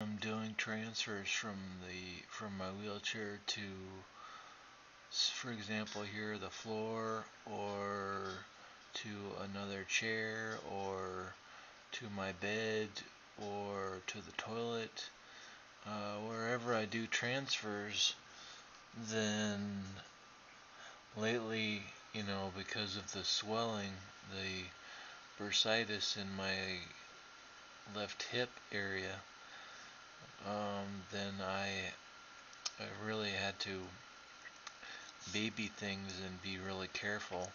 I'm doing transfers from my wheelchair to, for example, here the floor, or to another chair, or to my bed, or to the toilet. Wherever I do transfers, then lately, because of the swelling, the bursitis in my left hip area, then I really had to baby things and be really careful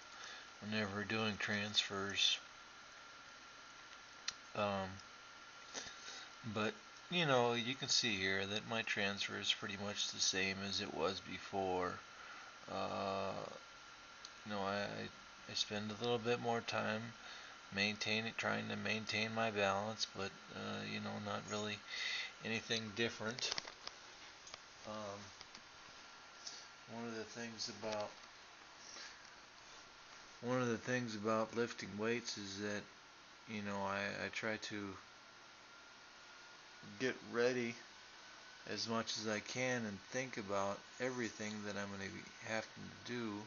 whenever doing transfers. Um, but you can see here that my transfer is pretty much the same as it was before. Uh, I spend a little bit more time trying to maintain my balance, but not really anything different. Um, one of the things about lifting weights is that I try to get ready as much as I can and think about everything that I'm going to have to do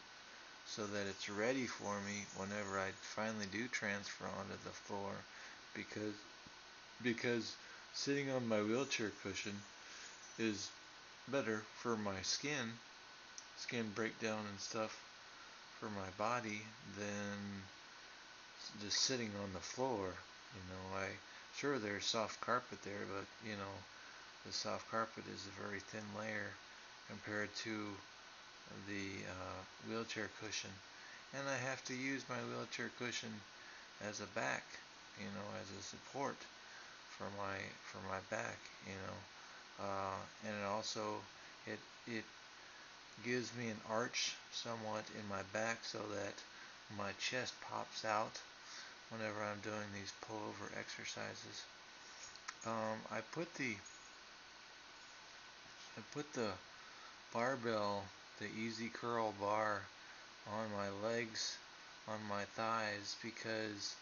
so that it's ready for me whenever I finally do transfer onto the floor, because sitting on my wheelchair cushion is better for my skin breakdown and stuff for my body than just sitting on the floor. I sure there's soft carpet there, but the soft carpet is a very thin layer compared to the wheelchair cushion, and I have to use my wheelchair cushion as a back, as a support for my back, and it also it gives me an arch somewhat in my back so that my chest pops out whenever I'm doing these pullover exercises. I put the barbell, the easy curl bar, on my legs, on my thighs, because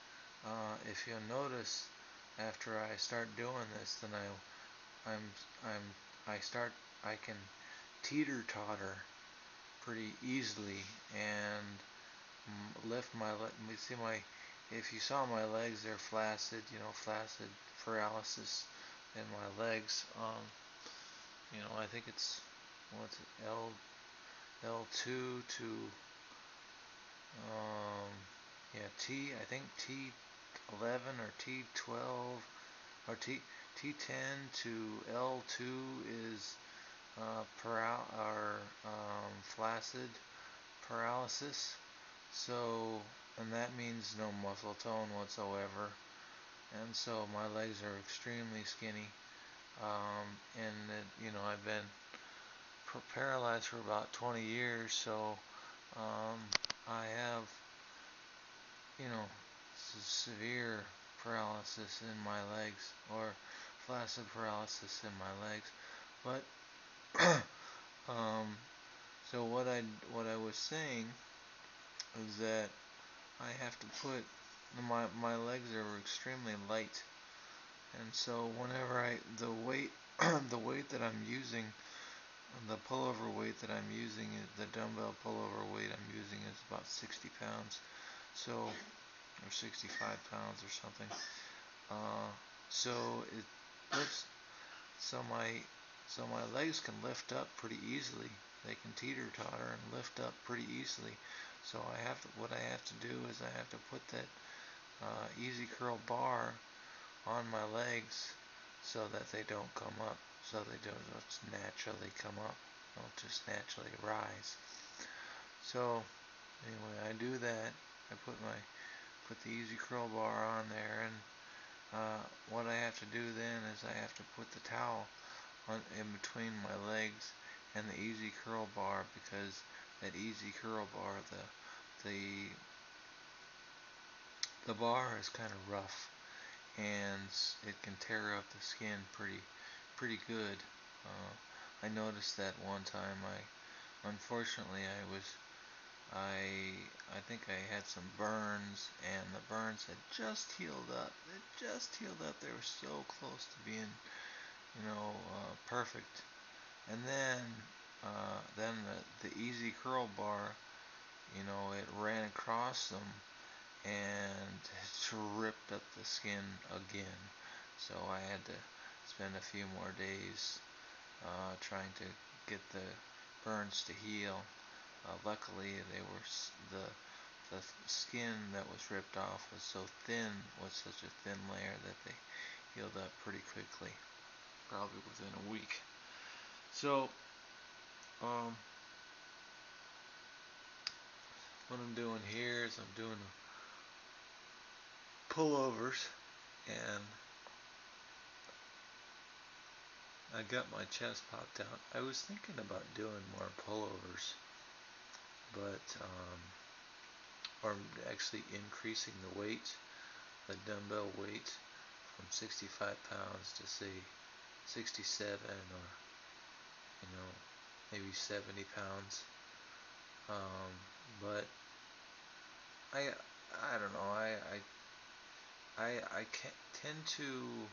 if you'll notice, after I start doing this, then I can teeter totter pretty easily and lift my leg. If you saw my legs, they're flaccid, flaccid paralysis in my legs. I think it's, what's it, L2 to, I think T11 or T12 or T10 to L2 is flaccid paralysis. So, and that means no muscle tone whatsoever. And so my legs are extremely skinny. And I've been paralyzed for about 20 years, so I have, severe paralysis in my legs, or flaccid paralysis in my legs. But so what I was saying is that I have to put my legs are extremely light, and so whenever the weight the weight that I'm using, the pullover weight that I'm using, the dumbbell pullover weight I'm using is about 60 pounds, so, or 65 pounds or something. So it lifts, so my legs can lift up pretty easily. They can teeter totter and lift up pretty easily. So what I have to do is I have to put that easy curl bar on my legs so that they don't come up, so they don't just naturally come up, don't just naturally rise. So anyway, I do that. I put the easy curl bar on there, and what I have to do then is I have to put the towel in between my legs and the easy curl bar, because that easy curl bar, the bar is kind of rough, and it can tear up the skin pretty good. I noticed that one time. Unfortunately, I think I had some burns, and the burns had just healed up. It just healed up. They were so close to being perfect. And then the easy curl bar, it ran across them and it ripped up the skin again. So I had to spend a few more days trying to get the burns to heal. Luckily, the skin that was ripped off was so thin, was such a thin layer that they healed up pretty quickly, probably within a week. So, what I'm doing here is I'm doing pullovers, and I got my chest popped out. I was thinking about doing more pullovers, but or actually increasing the weight, the dumbbell weight, from 65 pounds to say 67, or maybe 70 pounds. But I don't know. I can't tend to.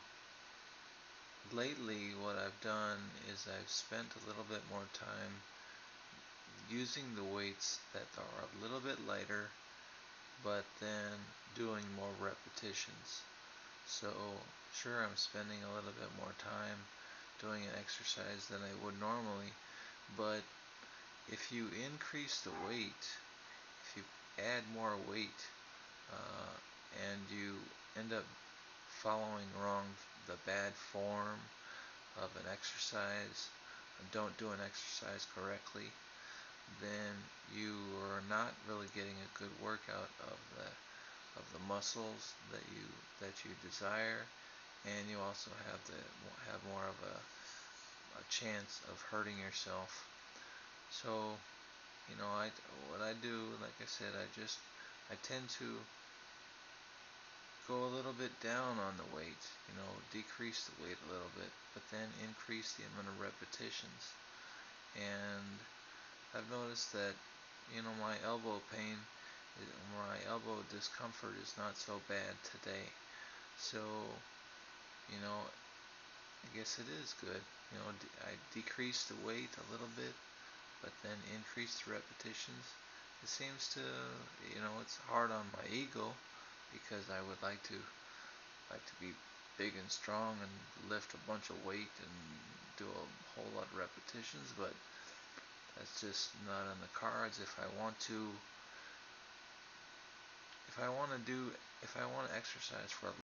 Lately, what I've done is I've spent a little bit more time using the weights that are a little bit lighter, but then doing more repetitions. So, sure, I'm spending a little bit more time doing an exercise than I would normally, but if you increase the weight, if you add more weight, and you end up following wrong the bad form of an exercise, and don't do an exercise correctly, then you are not really getting a good workout of the muscles that you desire, and you also have more of a chance of hurting yourself. So, what I do, like I said, I tend to go a little bit down on the weight, decrease the weight a little bit, but then increase the amount of repetitions. And I've noticed that, my elbow pain, my elbow discomfort is not so bad today. So, I guess it is good. I decrease the weight a little bit, but then increase the repetitions. It seems to, it's hard on my ego, because I would like to be big and strong and lift a bunch of weight and do a whole lot of repetitions, but that's just not on the cards. If I want to exercise for a